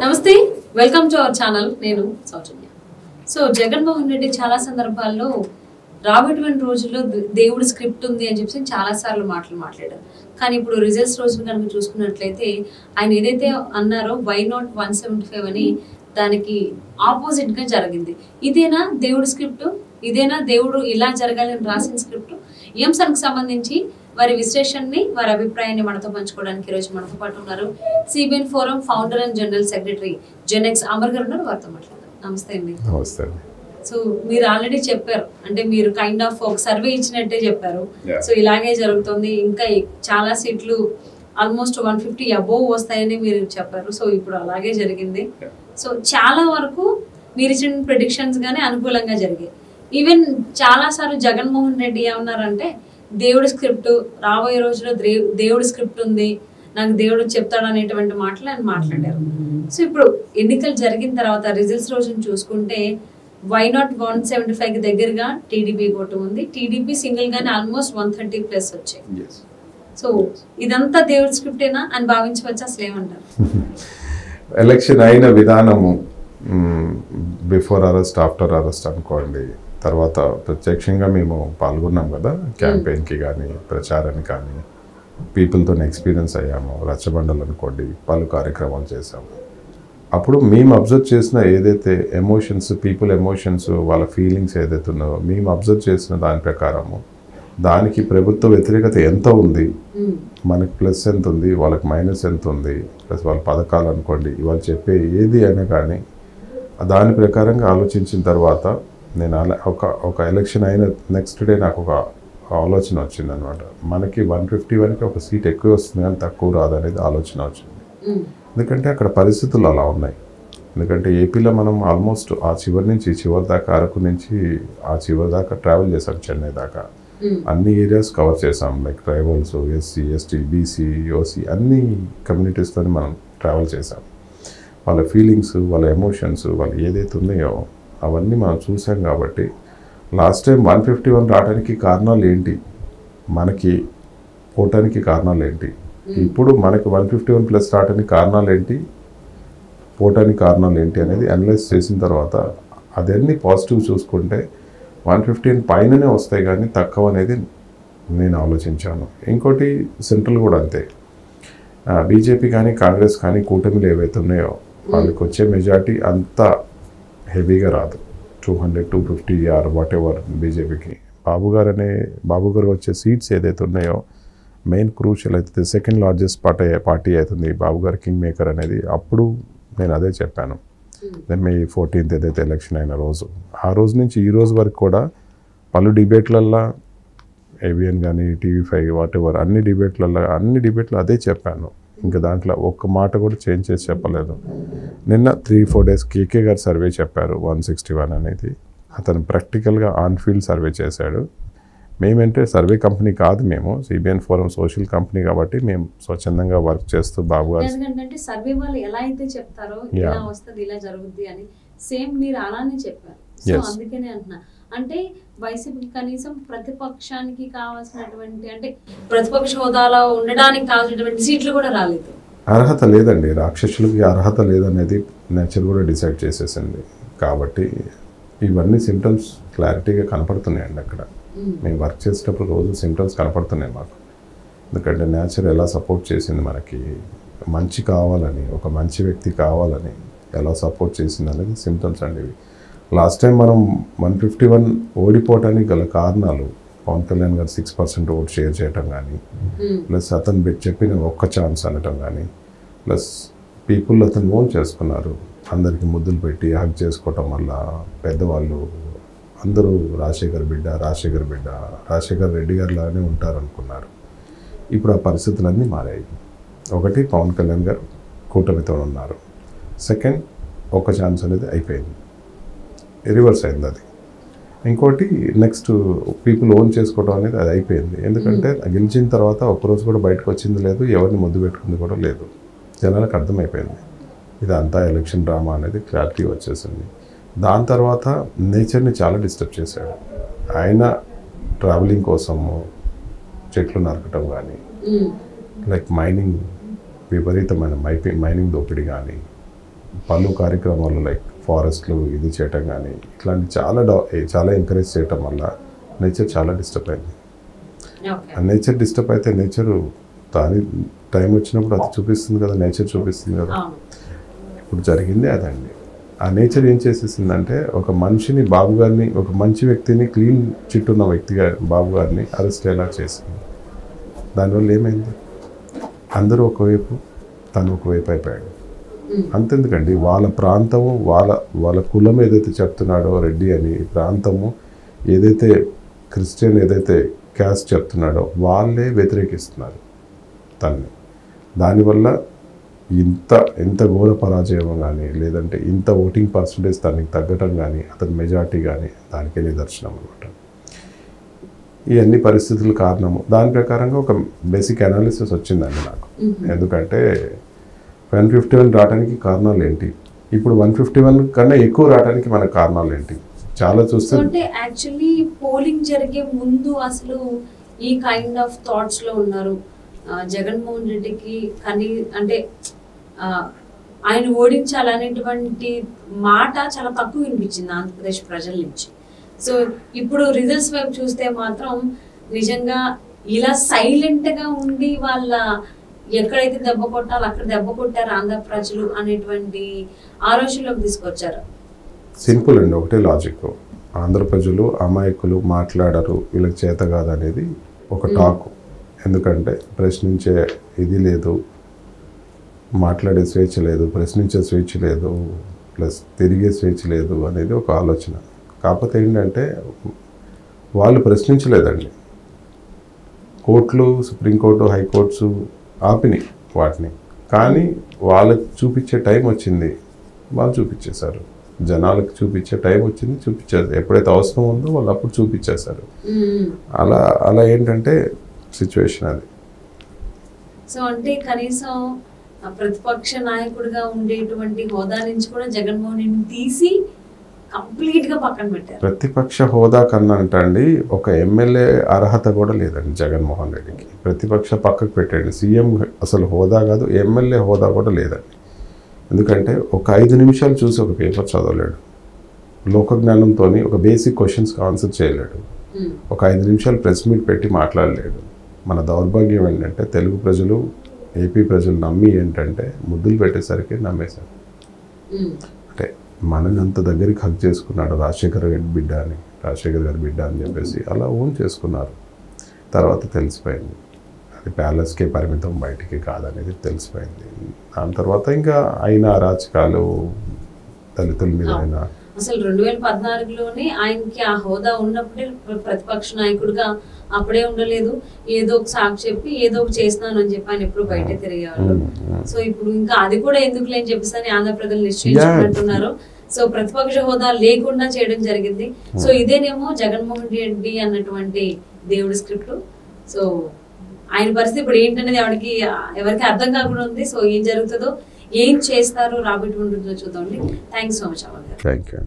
నమస్తే, welcome to our channel. నేను సౌజన్య. So Jaganmohan Reddy చాలా సందర్భాల్లో రాబోయేటువంటి రోజుల్లో దేవుడి స్క్రిప్ట్ ఉంది అని చెప్పి చాలా సార్లు మాట్లాడారు. కానీ ఇప్పుడు రిజల్ట్స్ రోజులు కనుక చూసుకున్నట్లయితే ఆయన ఏదైతే అన్నారో వై నాట్ 175 అని దానికి ఆపోజిట్ గా జరిగింది. ఇదేనా దేవుడి స్క్రిప్ట్? ఇదేనా దేవుడు ఇలా జరగాలని రాసిన స్క్రిప్ట్? ఈ అంశానికి సంబంధించి వారి విశ్లేషణని, వారి అభిప్రాయాన్ని మనతో పంచుకోవడానికి ఈరోజు మనతో పాటు ఉన్నారు CBN forum founder and general secretary Genex Amar గారు ఉన్నారు. వారితో మాట్లాడదాం. నమస్తే అండి. నమస్తే. సో మీరు ఆల్రెడీ చెప్పారు, అంటే మీరు కైండ్ ఆఫ్ ఒక సర్వే ఇచ్చినట్టే చెప్పారు. సో ఇలాగే జరుగుతుంది, ఇంకా చాలా సీట్లు ఆల్మోస్ట్ 150 అబోవ్ వస్తాయని మీరు చెప్పారు. సో ఇప్పుడు అలాగే జరిగింది. సో చాలా వరకు మీరు ఇచ్చిన ప్రెడిక్షన్స్ గానీ అనుకూలంగా జరిగాయి. ఈవెన్ చాలా సార్లు జగన్మోహన్ రెడ్డి ఏమన్నారంటే దేవుడి స్క్రిప్ట్, రాబోయే రోజుల్లో దేవుడి స్క్రిప్ట్ ఉంది, నాకు దేవుడు చెప్తాడు అనేటువంటి మాటలు ఆయన మాట్లాడారు. సో ఇప్పుడు ఎన్నికలు జరిగిన తర్వాత రిజల్ట్స్ రోజును చూసుకుంటే వై నాట్ 175 దగ్గరగా టీడీపీ ఓటు ఉంది. టీడీపీ సింగిల్ గానే ఆల్మోస్ట్ 130+ వచ్చాయి. సో ఇదంతా దేవుడి స్క్రిప్టేనా అని భావించవచ్చు? అసలు ఏమంటారు? ఎలక్షన్ అయిన విధానము బిఫోర్ అరెస్ట్, ఆఫ్టర్ అరెస్ట్ అనుకోండి, తర్వాత ప్రత్యక్షంగా మేము పాల్గొన్నాం కదా క్యాంపెయిన్కి కానీ ప్రచారానికి కానీ, పీపుల్తో ఎక్స్పీరియన్స్ అయ్యాము. రచ్చబండలు అనుకోండి, పలు కార్యక్రమాలు చేసాము. అప్పుడు మేము అబ్జర్వ్ చేసిన ఏదైతే ఎమోషన్స్, పీపుల్ ఎమోషన్స్, వాళ్ళ ఫీలింగ్స్ ఏదైతే ఉన్నాయో మేము అబ్జర్వ్ చేసిన దాని ప్రకారము దానికి ప్రభుత్వ వ్యతిరేకత ఎంత ఉంది, మనకి ప్లస్ ఎంత ఉంది, వాళ్ళకి మైనస్ ఎంత ఉంది, ప్లస్ వాళ్ళ పథకాలు అనుకోండి, వాళ్ళు చెప్పే ఏది అయినా కానీ దాని ప్రకారంగా ఆలోచించిన తర్వాత నేను ఒక ఎలక్షన్ అయిన నెక్స్ట్ డే నాకు ఒక ఆలోచన వచ్చింది అనమాట. మనకి 151కి ఒక సీట్ ఎక్కువ వస్తుంది కానీ తక్కువ రాదు అనేది ఆలోచన వచ్చింది. ఎందుకంటే అక్కడ పరిస్థితులు అలా ఉన్నాయి. ఎందుకంటే ఏపీలో మనం ఆల్మోస్ట్ ఆ చివరి నుంచి చివరి దాకా, అరకు నుంచి ఆ చివరి దాకా ట్రావెల్ చేసాం, చెన్నై దాకా. అన్ని ఏరియాస్ కవర్ చేసాం. Like tribals, SC, ST, BC, OC అన్ని కమ్యూనిటీస్తో మనం ట్రావెల్ చేసాం. వాళ్ళ ఫీలింగ్స్, వాళ్ళ ఎమోషన్స్, వాళ్ళు ఏదైతే ఉన్నాయో అవన్నీ మనం చూసాం. కాబట్టి లాస్ట్ టైం 151 రావడానికి కారణాలు ఏంటి, మనకి పోవటానికి కారణాలు ఏంటి, ఇప్పుడు మనకి 151+ రావడానికి కారణాలు ఏంటి, పోవటానికి కారణాలు ఏంటి అనేది అనలైజ్ చేసిన తర్వాత అదన్నీ పాజిటివ్ చూసుకుంటే 115 పైననే వస్తాయి కానీ తక్కువ అనేది నేను ఆలోచించాను. ఇంకోటి సెంట్రల్ కూడా అంతే. బీజేపీ కానీ కాంగ్రెస్ కానీ కూటమిలు ఏవైతే ఉన్నాయో వాళ్ళకి వచ్చే మెజార్టీ అంత హెవీగా రాదు. 200, 250 ఆర్ వాట్ ఎవర్ బీజేపీకి. బాబు గారు వచ్చే సీట్స్ ఏదైతే ఉన్నాయో మెయిన్ క్రూషియల్ అయితే సెకండ్ లార్జెస్ట్ పార్టీ అవుతుంది బాబు గారు కింగ్ మేకర్ అనేది. అప్పుడు నేను అదే చెప్పాను. May 14th ఏదైతే ఎలక్షన్ అయిన రోజు, ఆ రోజు నుంచి ఈ రోజు వరకు కూడా పలు డిబేట్లల్లో, ఏబిఎన్ కానీ TV5 వాట్ ఎవర్ అన్ని డిబేట్లు అదే చెప్పాను. ఇంకా దాంట్లో ఒక్క మాట కూడా చేంజ్ చేసి చెప్పలేదు. నిన్న 3-4 డేస్ కేకే గారు సర్వే చెప్పారు 161 అనేది. అతను ప్రాక్టికల్గా ఆన్ ఫీల్డ్ సర్వే చేశాడు. మేమంటే సర్వే కంపెనీ కాదు, మేము సిబిఎన్ ఫోరం సోషల్ కంపెనీ కాబట్టి మేము స్వచ్ఛందంగా వర్క్ చేస్తూ బాబు గారు సర్వే వాళ్ళు ఎలా అయితే చెప్తారో ఇలా వస్తుంది, ఇలా జరుగుద్ది అని సేమ్ మీరు అలానే చెప్పారు. సో అందుకనే అంటున్నా, అంటే వైసీపీకి కనీసం ప్రతిపక్షానికి కావాల్సినటువంటి, అంటే ప్రతిపక్ష హోదాలో ఉండడానికి కావాల్సినటువంటి సీట్లు కూడా రాలేదు. అర్హత లేదండి, రాక్షసులకి అర్హత లేదనేది నేచర్ కూడా డిసైడ్ చేసేసింది. కాబట్టి ఇవన్నీ సిమ్టమ్స్ క్లారిటీగా కనపడుతున్నాయండి. అక్కడ మేము వర్క్ చేసేటప్పుడు రోజు సిమ్టమ్స్ కనపడుతున్నాయి మాకు. ఎందుకంటే నేచర్ ఎలా సపోర్ట్ చేసింది, మనకి మంచి కావాలని, ఒక మంచి వ్యక్తి కావాలని ఎలా సపోర్ట్ చేసింది అనేది సిమ్టమ్స్ అండి ఇవి. లాస్ట్ టైం మనం 151 ఓడిపోవటానికి గల కారణాలు పవన్ కళ్యాణ్ గారు 6% ఓట్ షేర్ చేయటం కానీ, ప్లస్ అతను చెప్పిన ఒక్క ఛాన్స్ అనటం కానీ, ప్లస్ పీపుల్ అతను ఓన్ చేసుకున్నారు. అందరికీ ముద్దులు పెట్టి హక్ చేసుకోవటం వల్ల పెద్దవాళ్ళు అందరూ రాజశేఖర్ రెడ్డి గారు లాగానే ఉంటారనుకున్నారు. ఇప్పుడు ఆ పరిస్థితులన్నీ మారాయి. ఒకటి, పవన్ కళ్యాణ్ గారు కూటమితో ఉన్నారు. సెకండ్, ఒక ఛాన్స్ అనేది అయిపోయింది, రివర్స్ అయింది అది. ఇంకోటి, నెక్స్ట్ పీపుల్ ఓన్ చేసుకోవడం అనేది అది అయిపోయింది. ఎందుకంటే గెలిచిన తర్వాత ఒక్కరోజు కూడా బయటకు వచ్చింది లేదు, ఎవరిని ముద్దు పెట్టుకుంది కూడా లేదు. జనాలకు అర్థమైపోయింది ఇదంతా ఎలక్షన్ డ్రామా అనేది క్లారిటీ వచ్చేసింది. దాని తర్వాత నేచర్ని చాలా డిస్టర్బ్ చేశాడు. ఆయన ట్రావెలింగ్ కోసము చెట్లు నరకటం కానీ, లైక్ మైనింగ్, విపరీతమైన మైనింగ్ దోపిడీ కానీ, పలు కార్యక్రమాలు లైక్ ఫారెస్ట్లు ఇది చేయటం కానీ ఇట్లాంటి చాలా ఎంకరేజ్ చేయటం వల్ల నేచర్ చాలా డిస్టర్బ్ అయింది. ఆ నేచర్ డిస్టర్బ్ అయితే నేచరు దాని టైం వచ్చినప్పుడు అది చూపిస్తుంది కదా, నేచర్ చూపిస్తుంది కదా. ఇప్పుడు జరిగింది అదండి. ఆ నేచర్ ఏం చేసేసిందంటే ఒక మనిషిని బాబు గారిని, ఒక మంచి వ్యక్తిని, క్లీన్ చిట్టున్న వ్యక్తిగా బాబు గారిని అరెస్ట్ ఎలా చేసింది. దానివల్ల ఏమైంది, అందరూ ఒకవైపు తను ఒకవైపు అయిపోయాడు. అంతెందుకండి, వాళ్ళ ప్రాంతము వాళ్ళ కులం ఏదైతే చెప్తున్నాడో రెడ్డి అని ప్రాంతము, ఏదైతే క్రిస్టియన్ ఏదైతే క్యాస్ట్ చెప్తున్నాడో వాళ్ళే వ్యతిరేకిస్తున్నారు తన్ని. దానివల్ల ఎంత ఘోర పరాజయం కానీ, లేదంటే ఇంత ఓటింగ్ పర్సంటేజ్ తనకి తగ్గటం కానీ, అతని మెజార్టీ కానీ దానికే నిదర్శనం అనమాట. ఈ అన్ని పరిస్థితుల కారణము దాని ప్రకారంగా ఒక బేసిక్ అనాలిసిస్ వచ్చిందండి నాకు. ఎందుకంటే 151 రావడానికి కారణాలు ఏంటి, ఇప్పుడు 151 కన్నా ఎక్కువ రావడానికి మన కారణాలు ఏంటి చాలా చూస్తే. అంటే యాక్చువల్లీ పోలింగ్ జరిగే ముందు అసలు ఈ కైండ్ ఆఫ్ థాట్స్ లో ఉన్నారు. జగన్మోహన్ రెడ్డికి కానీ అంటే ఆయన ఓడించాలనేటువంటి మాట చాలా తక్కువ వినిపించింది ఆంధ్రప్రదేశ్ ప్రజల నుంచి. సో ఇప్పుడు రిజల్ట్స్ వైపు చూస్తే మాత్రం నిజంగా ఇలా సైలెంట్ గా ఉండి వాళ్ళ ఎక్కడైతే దెబ్బ కొట్టాలో అక్కడ దెబ్బ కొట్టారు ఆంధ్ర ప్రజలు అనేటువంటి ఆలోచనలోకి తీసుకొచ్చారు. సింపుల్ అండి, ఒకటే లాజిక్. ఆంధ్ర ప్రజలు అమాయకులు, మాట్లాడరు, వీళ్ళకి చేత కాదనేది ఒక టాక్. ఎందుకంటే ప్రశ్నించే ఇది లేదు, మాట్లాడే స్వేచ్ఛ లేదు, ప్రశ్నించే స్వేచ్ఛ లేదు, ప్లస్ తిరిగే స్వేచ్ఛ లేదు అనేది ఒక ఆలోచన. కాకపోతే ఏంటంటే వాళ్ళు ప్రశ్నించలేదండి. కోర్టులు, సుప్రీంకోర్టు, హైకోర్ట్స్ ఆపినాయి వాటిని. కానీ వాళ్ళకి చూపించే టైం వచ్చింది, వాళ్ళు చూపించేశారు. జనాలకు చూపించే టైం వచ్చింది, చూపించారు. ఎప్పుడైతే అవసరం ఉందో వాళ్ళు అప్పుడు చూపించేశారు. అలా ఏంటంటే సిచ్యువేషన్ అది. సో అంటే కనీసం ప్రతిపక్ష నాయకుడిగా ఉండేటువంటి హోదా నుంచి కూడా జగన్మోహన్ రెడ్డిని తీసి కంప్లీట్ గా పక్కన పెట్టారు. ప్రతిపక్ష హోదా కన్నా అంటండి ఒక ఎమ్మెల్యే అర్హత కూడా లేదండి జగన్మోహన్ రెడ్డికి. ప్రతిపక్ష పక్కకు పెట్టండి, సీఎం అసలు హోదా కాదు, ఎమ్మెల్యే హోదా కూడా లేదండి. ఎందుకంటే ఒక 5 నిమిషాలు చూసి ఒక పేపర్ చదవలేడు, లోకజ్ఞానంతో ఒక బేసిక్ క్వశ్చన్స్కి ఆన్సర్ చేయలేడు, ఒక 5 నిమిషాలు ప్రెస్ మీట్ పెట్టి మాట్లాడలేడు. మన దౌర్భాగ్యం ఏంటంటే తెలుగు ప్రజలు, ఏపీ ప్రజలు నమ్మి ఏంటంటే ముద్దులు పెట్టేసరికి నమ్మేశారు. అంటే మనని అంత దగ్గరికి హక్ చేసుకున్నాడు రాజశేఖర్ గారి బిడ్డ అని చెప్పేసి అలా ఓన్ చేసుకున్నారు. తర్వాత తెలిసిపోయింది అది ప్యాలెస్కే పరిమితం, బయటికి కాదనేది తెలిసిపోయింది. దాని తర్వాత ఇంకా అయిన అరాచకాలు దళితుల మీద అయినా అసలు 2014లోనే ఆయనకి ఆ హోదా ఉన్నప్పుడే ప్రతిపక్ష నాయకుడిగా అప్పుడే ఉండలేదు. ఏదో ఒక సాకు చెప్పి ఏదో ఒక చేస్తున్నాను అని చెప్పి ఆయన ఎప్పుడు బయట తిరిగేవాళ్ళు. సో ఇప్పుడు ఇంకా అది కూడా ఎందుకు లేని చెప్పేసి ఆంధ్రప్రదేశ్ నిశ్చయించుకుంటున్నారు. సో ప్రతిపక్ష హోదా లేకుండా చేయడం జరిగింది. సో ఇదేనేమో జగన్మోహన్ రెడ్డి అన్నటువంటి దేవుడి స్క్రిప్ట్. సో ఆయన పరిస్థితి ఇప్పుడు ఏంటనేది ఎవరికి అర్థం కాకుండా ఉంది. సో ఏం జరుగుతుందో, ఏం చేస్తారో రాబోయే ఉంటుందో చూద్దామండి. Thank you so much. Thank you.